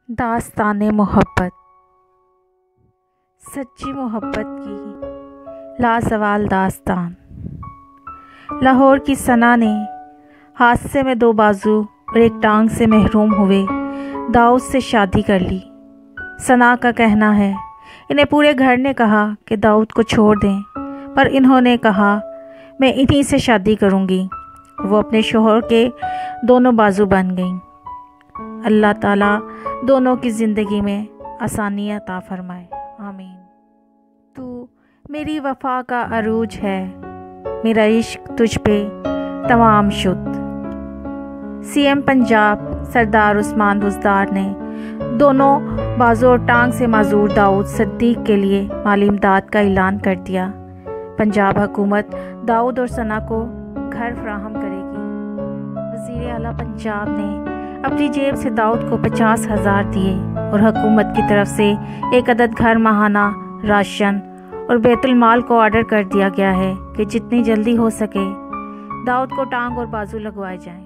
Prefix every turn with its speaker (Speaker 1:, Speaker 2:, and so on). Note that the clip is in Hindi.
Speaker 1: दास्ताने मोहब्बत। सच्ची मोहब्बत की लाजवाल दास्तान। लाहौर की सना ने हादसे में 2 बाजू और 1 टांग से महरूम हुए दाऊद से शादी कर ली। सना का कहना है, इन्हें पूरे घर ने कहा कि दाऊद को छोड़ दें, पर इन्होंने कहा मैं इन्हीं से शादी करूंगी। वो अपने शोहर के दोनों बाजू बन गईं। अल्लाह ताला दोनों की ज़िंदगी में आसानियाँ अता फरमाए, आमीन। तू मेरी वफ़ा का अरूज है, मेरा इश्क तुझ पे तमाम शुद्ध। सीएम पंजाब सरदार उस्मान बुज़दार ने दोनों बाजू और टांग से माजूर दाऊद सिद्दीक के लिए माली इमदाद का ऐलान कर दिया। पंजाब हुकूमत दाऊद और सना को घर फराहम करेगी। वज़ीर आला पंजाब ने अपनी जेब से दाऊद को 50,000 दिए और हुकूमत की तरफ से 1 अदद घर माहाना राशन और बैतुल माल को ऑर्डर कर दिया गया है कि जितनी जल्दी हो सके दाऊद को टांग और बाजू लगवाए जाएं।